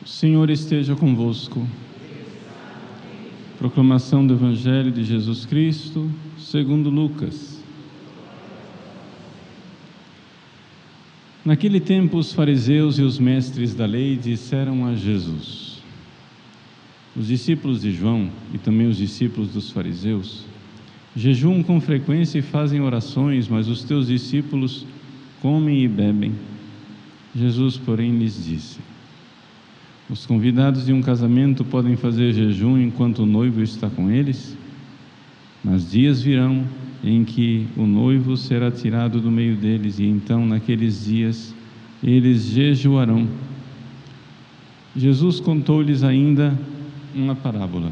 O Senhor esteja convosco. Proclamação do Evangelho de Jesus Cristo, segundo Lucas. Naquele tempo, os fariseus e os mestres da lei disseram a Jesus: os discípulos de João e também os discípulos dos fariseus jejuam com frequência e fazem orações, mas os teus discípulos comem e bebem. Jesus, porém, lhes disse: os convidados de um casamento podem fazer jejum enquanto o noivo está com eles? Mas dias virão em que o noivo será tirado do meio deles, e então, naqueles dias, eles jejuarão. Jesus contou-lhes ainda uma parábola: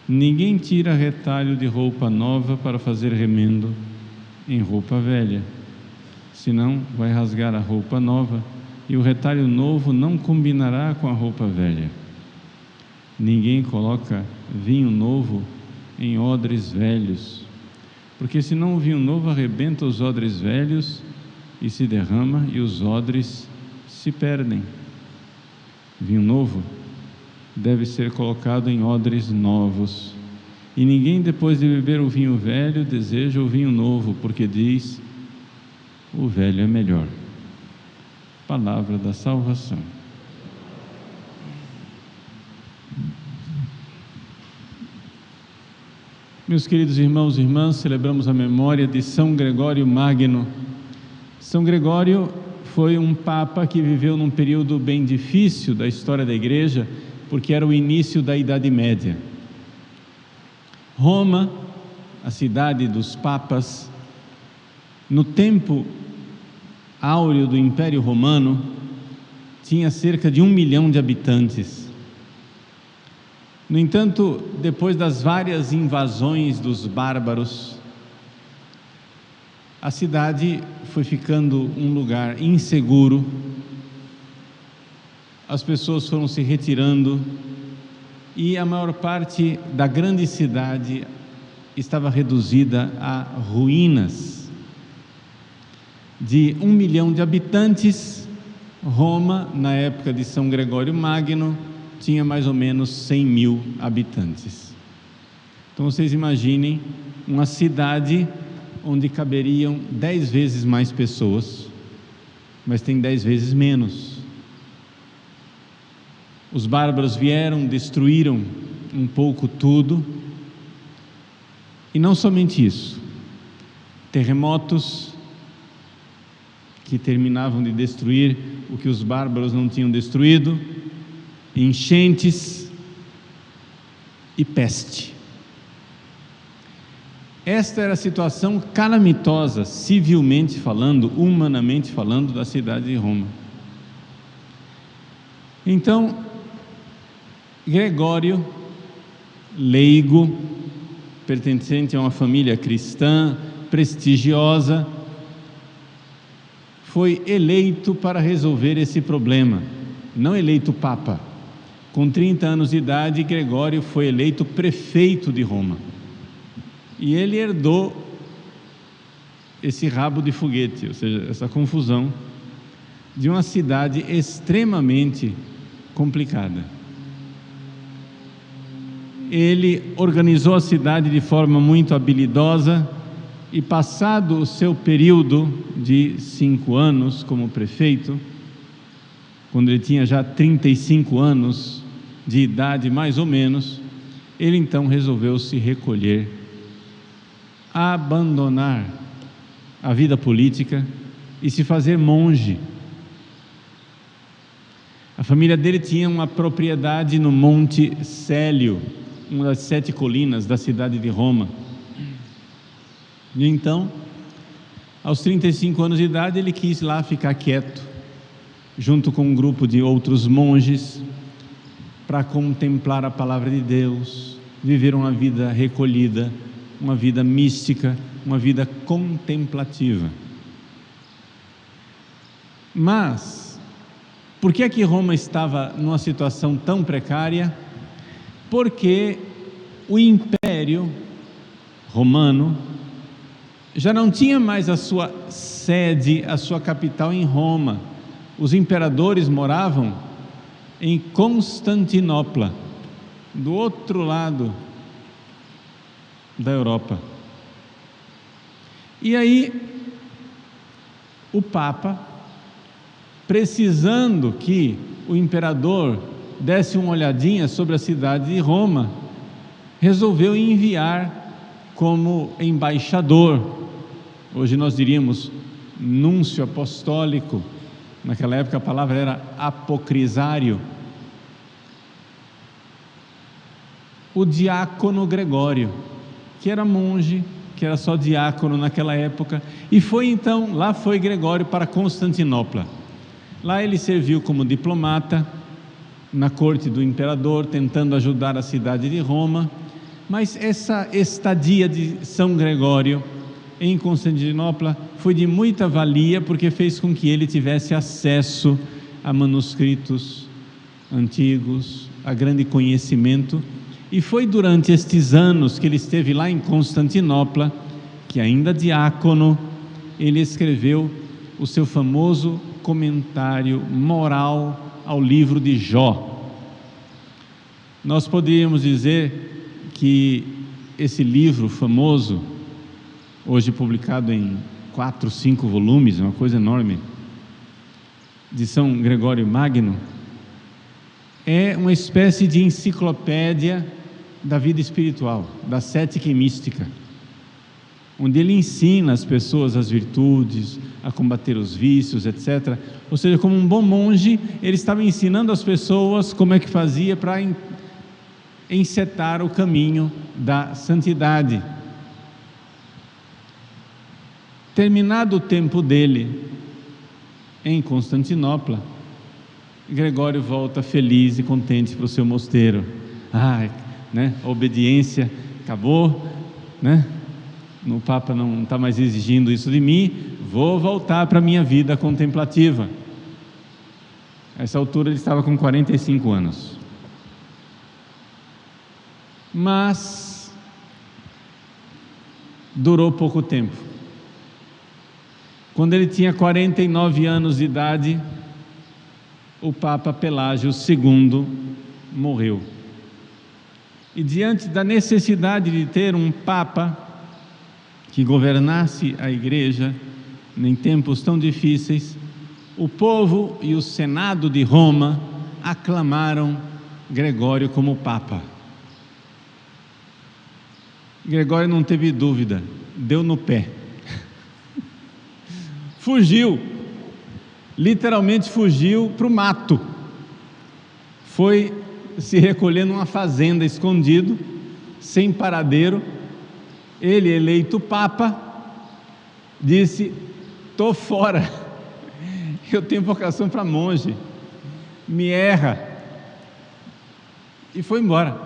ninguém tira retalho de roupa nova para fazer remendo em roupa velha, senão vai rasgar a roupa nova, e o retalho novo não combinará com a roupa velha. Ninguém coloca vinho novo em odres velhos, porque senão o vinho novo arrebenta os odres velhos e se derrama, e os odres se perdem. Vinho novo deve ser colocado em odres novos, e ninguém, depois de beber o vinho velho, deseja o vinho novo, porque diz: o velho é melhor. Palavra da salvação. Meus queridos irmãos e irmãs, celebramos a memória de São Gregório Magno. São Gregório foi um papa que viveu num período bem difícil da história da Igreja, porque era o início da Idade Média. Roma, a cidade dos papas, no tempo áureo do Império Romano, tinha cerca de 1 milhão de habitantes. No entanto, depois das várias invasões dos bárbaros, a cidade foi ficando um lugar inseguro, as pessoas foram se retirando e a maior parte da grande cidade estava reduzida a ruínas. De 1 milhão de habitantes, Roma, na época de São Gregório Magno, tinha mais ou menos 100 mil habitantes. Então vocês imaginem uma cidade onde caberiam 10 vezes mais pessoas, mas tem 10 vezes menos. Os bárbaros vieram, destruíram um pouco tudo, e não somente isso, terremotos que terminavam de destruir o que os bárbaros não tinham destruído, enchentes e peste. Esta era a situação calamitosa, civilmente falando, humanamente falando, da cidade de Roma. Então, Gregório, leigo, pertencente a uma família cristã, prestigiosa, foi eleito para resolver esse problema, não eleito papa. Com 30 anos de idade, Gregório foi eleito prefeito de Roma. E ele herdou esse rabo de foguete, ou seja, essa confusão de uma cidade extremamente complicada. Ele organizou a cidade de forma muito habilidosa, e passado o seu período de 5 anos como prefeito, quando ele tinha já 35 anos de idade mais ou menos, ele então resolveu se recolher, abandonar a vida política e se fazer monge. A família dele tinha uma propriedade no Monte Célio, uma das 7 colinas da cidade de Roma. E então, aos 35 anos de idade, ele quis lá ficar quieto, junto com um grupo de outros monges, para contemplar a palavra de Deus, viver uma vida recolhida, uma vida mística, uma vida contemplativa. Mas, por que é que Roma estava numa situação tão precária? Porque o Império Romano já não tinha mais a sua sede, a sua capital em Roma. Os imperadores moravam em Constantinopla, do outro lado da Europa. E aí, o Papa, precisando que o imperador desse uma olhadinha sobre a cidade de Roma, resolveu enviar como embaixador, hoje nós diríamos núncio apostólico, naquela época a palavra era apocrisário, o diácono Gregório, que era monge, que era só diácono naquela época, e foi então, lá foi Gregório para Constantinopla. Lá ele serviu como diplomata na corte do imperador, tentando ajudar a cidade de Roma, mas essa estadia de São Gregório em Constantinopla foi de muita valia, porque fez com que ele tivesse acesso a manuscritos antigos, a grande conhecimento. E foi durante estes anos que ele esteve lá em Constantinopla, que ainda diácono, ele escreveu o seu famoso comentário moral ao livro de Jó. Nós poderíamos dizer que esse livro famoso, hoje publicado em 4, 5 volumes, uma coisa enorme, de São Gregório Magno, é uma espécie de enciclopédia da vida espiritual, da cética e mística, onde ele ensina as pessoas as virtudes, a combater os vícios, etc. Ou seja, como um bom monge, ele estava ensinando as pessoas como é que fazia para encetar o caminho da santidade. Terminado o tempo dele em Constantinopla, Gregório volta feliz e contente para o seu mosteiro. A obediência acabou, O Papa não está mais exigindo isso de mim, vou voltar para a minha vida contemplativa. A essa altura ele estava com 45 anos. Mas durou pouco tempo. Quando ele tinha 49 anos de idade, o Papa Pelágio II morreu. E diante da necessidade de ter um Papa que governasse a Igreja em tempos tão difíceis, o povo e o Senado de Roma aclamaram Gregório como Papa. Gregório não teve dúvida, deu no pé. Fugiu, literalmente fugiu para o mato, foi se recolher numa fazenda escondido, sem paradeiro. Ele, eleito Papa, disse: estou fora, eu tenho vocação para monge, me erra, e foi embora.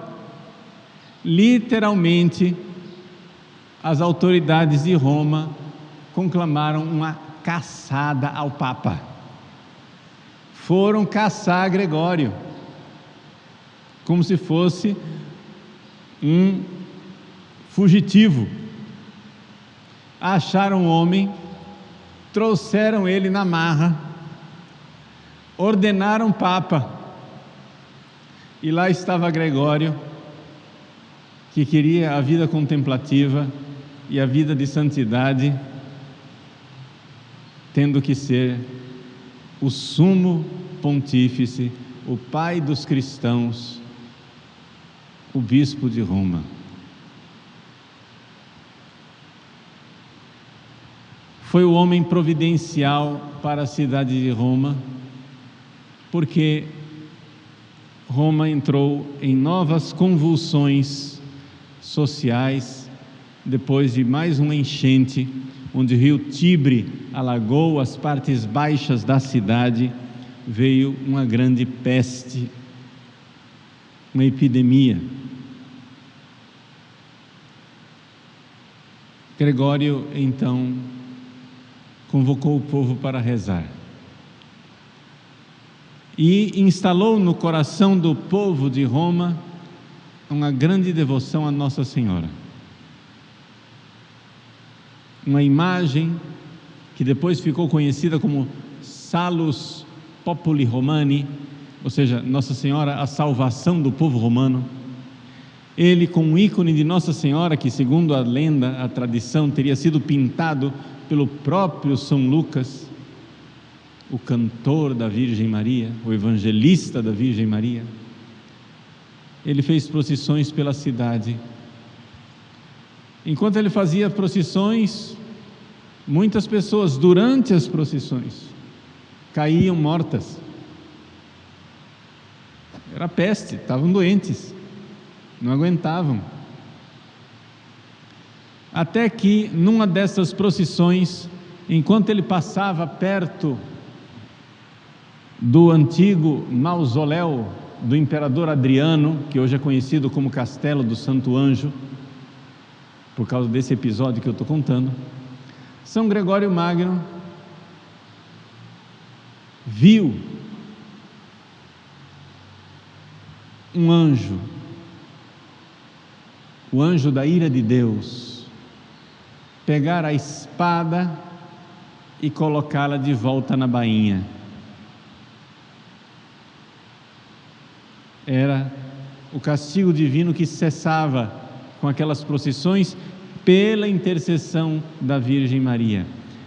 Literalmente, as autoridades de Roma conclamaram uma caçada ao Papa. Foram caçar Gregório, como se fosse um fugitivo. Acharam o homem, trouxeram ele na marra, ordenaram Papa, e lá estava Gregório, que queria a vida contemplativa e a vida de santidade, tendo que ser o sumo pontífice, o pai dos cristãos, o bispo de Roma. Foi o homem providencial para a cidade de Roma, porque Roma entrou em novas convulsões sociais depois de mais uma enchente, onde o rio Tibre alagou as partes baixas da cidade. Veio uma grande peste, uma epidemia. Gregório então convocou o povo para rezar e instalou no coração do povo de Roma uma grande devoção a Nossa Senhora. Uma imagem que depois ficou conhecida como Salus Populi Romani, ou seja, Nossa Senhora, a salvação do povo romano. Ele com um ícone de Nossa Senhora, que segundo a lenda, a tradição, teria sido pintado pelo próprio São Lucas, o cantor da Virgem Maria, o evangelista da Virgem Maria. Ele fez procissões pela cidade. Enquanto ele fazia procissões, muitas pessoas, durante as procissões, caíam mortas. Era peste, estavam doentes, não aguentavam. Até que, numa dessas procissões, enquanto ele passava perto do antigo mausoléu do imperador Adriano, que hoje é conhecido como Castelo do Santo Anjo, por causa desse episódio que eu estou contando, São Gregório Magno viu um anjo, o anjo da ira de Deus, pegar a espada e colocá-la de volta na bainha. Era o castigo divino que cessava com aquelas procissões pela intercessão da Virgem Maria.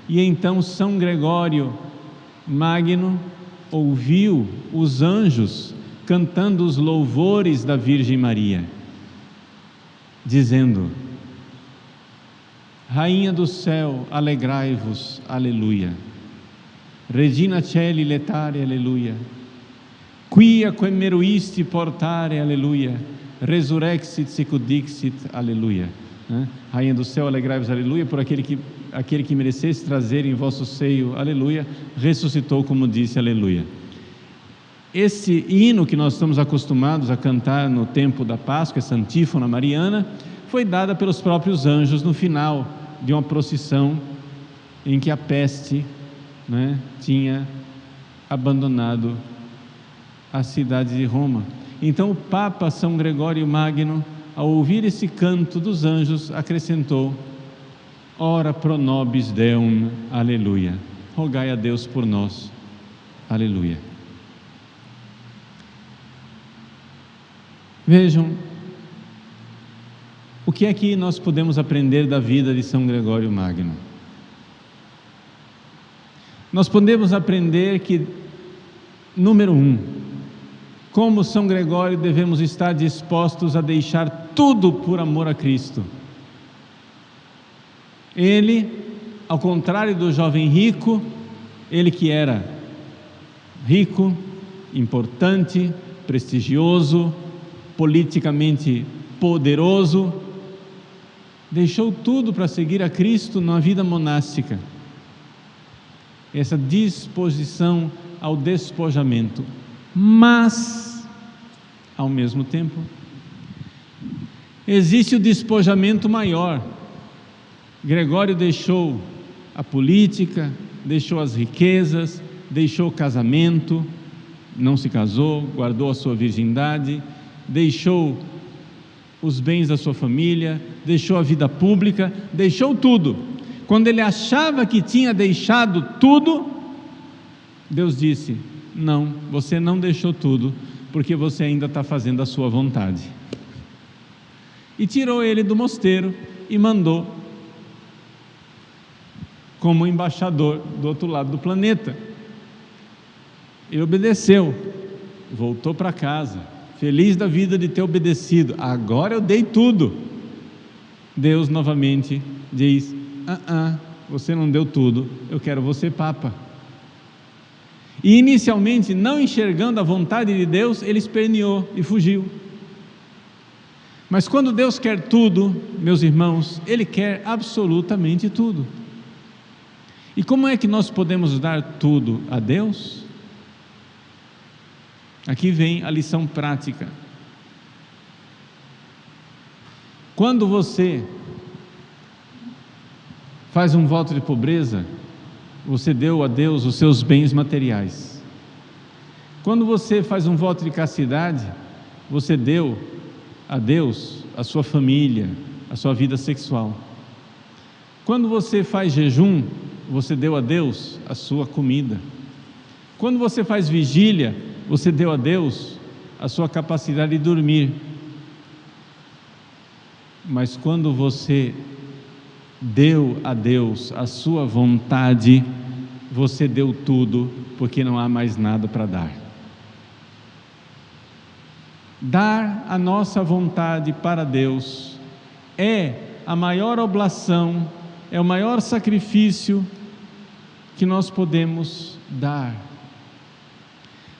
E então São Gregório Magno ouviu os anjos cantando os louvores da Virgem Maria, dizendo: Rainha do céu, alegrai-vos, aleluia. Regina Caeli letare, aleluia. Quia quem meruisti portare, aleluia. Resurrexit sicut dixit, aleluia. Rainha do céu, alegrai-vos, aleluia, por aquele que merecesse trazer em vosso seio, aleluia, ressuscitou como disse, aleluia. Esse hino que nós estamos acostumados a cantar no tempo da Páscoa, essa antífona mariana, foi dada pelos próprios anjos no final de uma procissão em que a peste, tinha abandonado a cidade de Roma. Então o Papa São Gregório Magno, ao ouvir esse canto dos anjos, acrescentou: Ora pro nobis Deum, aleluia. Rogai a Deus por nós, aleluia. Vejam, o que é que nós podemos aprender da vida de São Gregório Magno? Nós podemos aprender que, número 1, como São Gregório devemos estar dispostos a deixar tudo por amor a Cristo. Ele, ao contrário do jovem rico, ele que era rico, importante, prestigioso, politicamente poderoso, deixou tudo para seguir a Cristo na vida monástica. Essa disposição ao despojamento. Mas, ao mesmo tempo, existe o despojamento maior. Gregório deixou a política, deixou as riquezas, deixou o casamento, não se casou, guardou a sua virgindade, deixou os bens da sua família, deixou a vida pública, deixou tudo. Quando ele achava que tinha deixado tudo, Deus disse: não, você não deixou tudo, porque você ainda está fazendo a sua vontade. E tirou ele do mosteiro e mandou como embaixador do outro lado do planeta. Ele obedeceu, voltou para casa, feliz da vida de ter obedecido. Agora eu dei tudo. Deus novamente diz: você não deu tudo, eu quero você Papa. E inicialmente, não enxergando a vontade de Deus, ele esperneou e fugiu. Mas quando Deus quer tudo, meus irmãos, Ele quer absolutamente tudo. E como é que nós podemos dar tudo a Deus? Aqui vem a lição prática. Quando você faz um voto de pobreza, você deu a Deus os seus bens materiais. Quando você faz um voto de castidade, você deu a Deus a sua família, a sua vida sexual. Quando você faz jejum, você deu a Deus a sua comida. Quando você faz vigília, você deu a Deus a sua capacidade de dormir. Mas quando você deu a Deus a sua vontade, você deu tudo, porque não há mais nada para dar. Dar a nossa vontade para Deus é a maior oblação, é o maior sacrifício que nós podemos dar.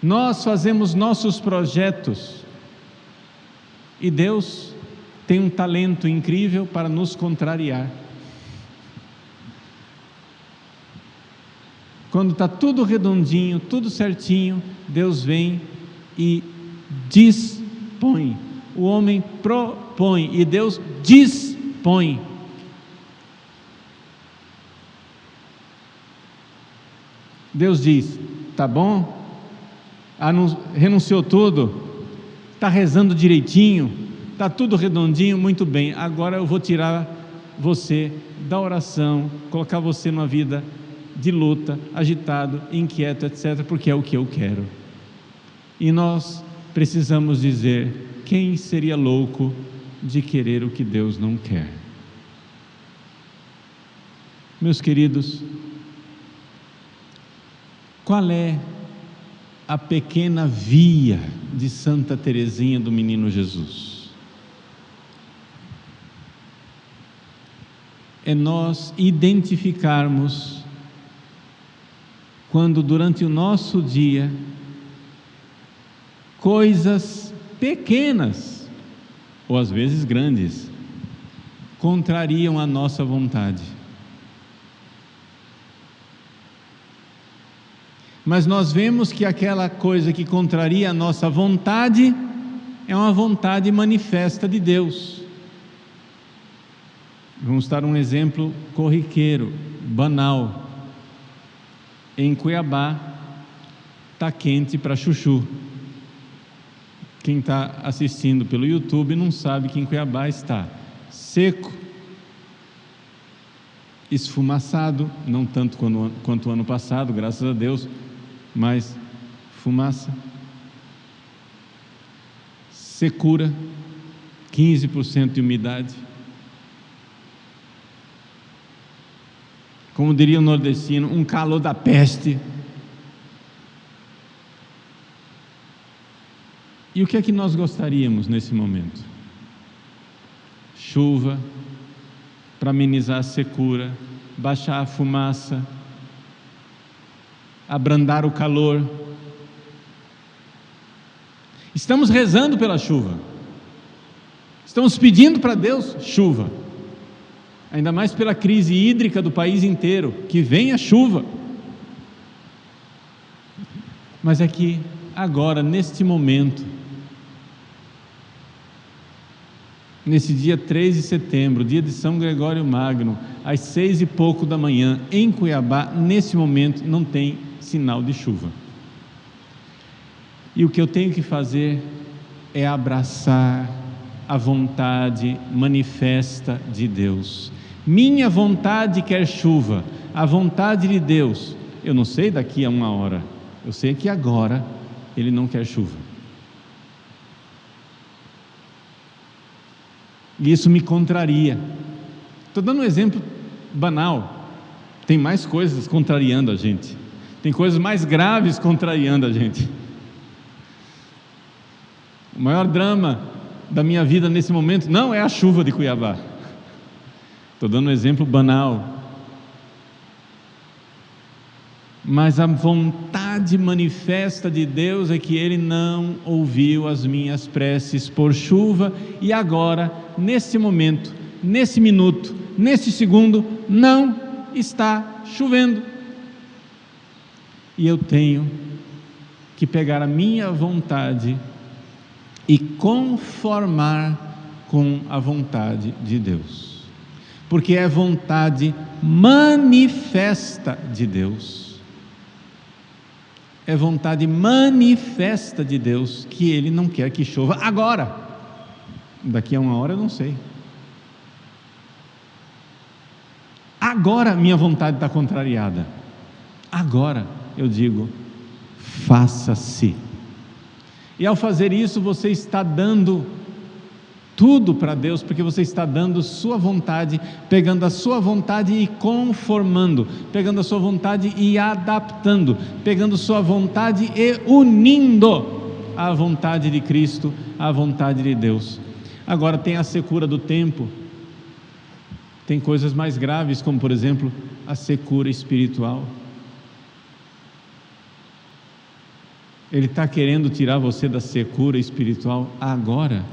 Nós fazemos nossos projetos e Deus tem um talento incrível para nos contrariar. Quando está tudo redondinho, tudo certinho, Deus vem e dispõe. O homem propõe e Deus dispõe. Deus diz: tá bom? Renunciou tudo? Está rezando direitinho? Está tudo redondinho? Muito bem, agora eu vou tirar você da oração, colocar você numa vida de luta, agitado, inquieto, etc., porque é o que eu quero. E nós precisamos dizer: quem seria louco de querer o que Deus não quer? Meus queridos, qual é a pequena via de Santa Teresinha do Menino Jesus? É nós identificarmos quando durante o nosso dia coisas pequenas, ou às vezes grandes, contrariam a nossa vontade. Mas nós vemos que aquela coisa que contraria a nossa vontade é uma vontade manifesta de Deus. Vamos dar um exemplo corriqueiro, banal. Em Cuiabá está quente para chuchu. Quem está assistindo pelo YouTube não sabe que em Cuiabá está seco, esfumaçado, não tanto quanto o ano passado, graças a Deus, mas fumaça, secura, 15% de umidade. Como diria o nordestino, um calor da peste. E o que é que nós gostaríamos nesse momento? Chuva, para amenizar a secura, baixar a fumaça, abrandar o calor. Estamos rezando pela chuva, estamos pedindo para Deus chuva, ainda mais pela crise hídrica do país inteiro, que venha chuva. Mas é que agora, neste momento, nesse dia 3 de setembro, dia de São Gregório Magno, às 6 e pouco da manhã, em Cuiabá, nesse momento não tem sinal de chuva. E o que eu tenho que fazer é abraçar a vontade manifesta de Deus. Minha vontade quer chuva, a vontade de Deus, eu não sei daqui a 1 hora, eu sei que agora Ele não quer chuva. E isso me contraria. Estou dando um exemplo banal, tem mais coisas contrariando a gente, tem coisas mais graves contrariando a gente. O maior drama da minha vida nesse momento não é a chuva de Cuiabá. Estou dando um exemplo banal. Mas a vontade manifesta de Deus é que Ele não ouviu as minhas preces por chuva, e agora, nesse momento, nesse minuto, nesse segundo, não está chovendo. E eu tenho que pegar a minha vontade e conformar com a vontade de Deus, porque é vontade manifesta de Deus. É vontade manifesta de Deus que Ele não quer que chova agora. Daqui a 1 hora eu não sei. Agora minha vontade está contrariada. Agora eu digo: faça-se E ao fazer isso, você está dando tudo para Deus, porque você está dando sua vontade, pegando a sua vontade e conformando, pegando a sua vontade e adaptando, pegando sua vontade e unindo à vontade de Cristo, à vontade de Deus. Agora tem a secura do tempo, tem coisas mais graves, como por exemplo, a secura espiritual. Ele está querendo tirar você da secura espiritual agora.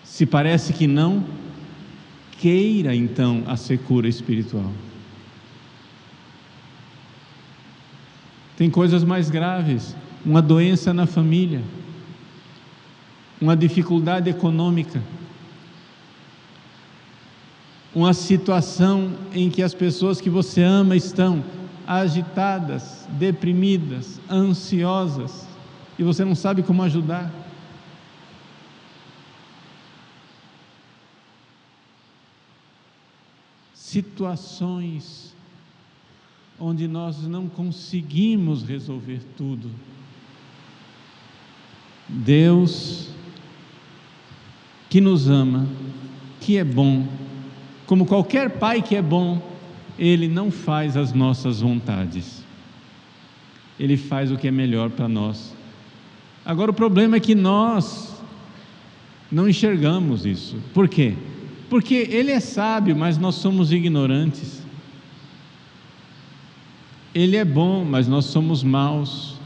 Se parece que não, queira então a secura espiritual. Tem coisas mais graves, uma doença na família, uma dificuldade econômica, uma situação em que as pessoas que você ama estão agitadas, deprimidas, ansiosas, e você não sabe como ajudar. Situações onde nós não conseguimos resolver tudo. Deus, que nos ama, que é bom, como qualquer pai que é bom, Ele não faz as nossas vontades, Ele faz o que é melhor para nós. Agora o problema é que nós não enxergamos isso. Por quê? Porque Ele é sábio, mas nós somos ignorantes. Ele é bom, mas nós somos maus.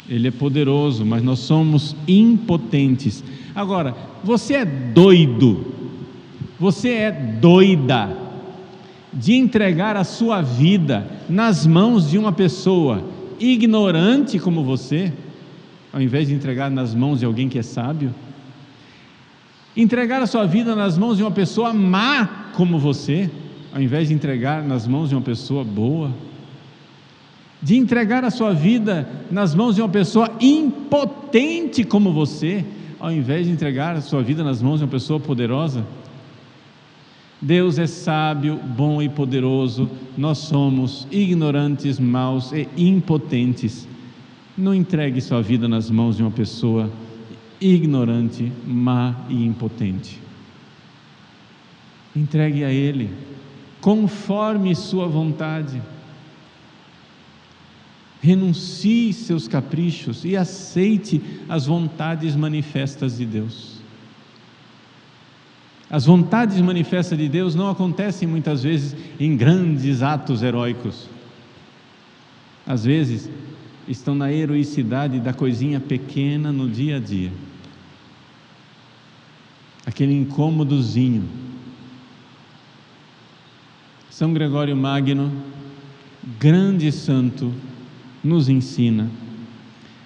Ele é poderoso, mas nós somos impotentes. Agora, você é doido, você é doida de entregar a sua vida nas mãos de uma pessoa ignorante como você, ao invés de entregar nas mãos de alguém que é sábio? Entregar a sua vida nas mãos de uma pessoa má como você, ao invés de entregar nas mãos de uma pessoa boa? De entregar a sua vida nas mãos de uma pessoa impotente como você, ao invés de entregar a sua vida nas mãos de uma pessoa poderosa? Deus é sábio, bom e poderoso, nós somos ignorantes, maus e impotentes. Não entregue sua vida nas mãos de uma pessoa ignorante, má e impotente. Entregue a Ele, conforme sua vontade. Renuncie seus caprichos e aceite as vontades manifestas de Deus. As vontades manifestas de Deus não acontecem muitas vezes em grandes atos heróicos. Às vezes estão na heroicidade da coisinha pequena no dia a dia. Aquele incômodozinho. São Gregório Magno, grande santo, nos ensina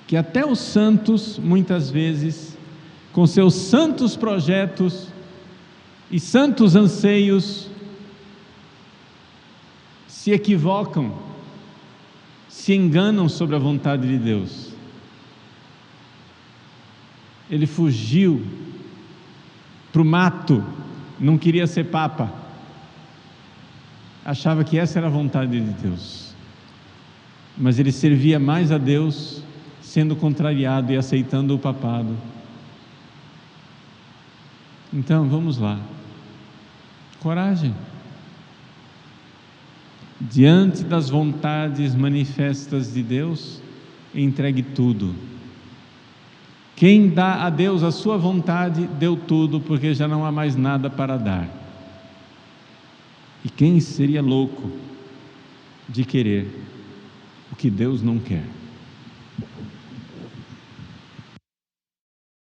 que até os santos, muitas vezes, com seus santos projetos e santos anseios, se equivocam, se enganam sobre a vontade de Deus. Ele fugiu para o mato, não queria ser papa, achava que essa era a vontade de Deus, mas ele servia mais a Deus sendo contrariado e aceitando o papado. Então vamos lá, coragem, diante das vontades manifestas de Deus, entregue tudo. Quem dá a Deus a sua vontade, deu tudo, porque já não há mais nada para dar. E quem seria louco de querer o que Deus não quer?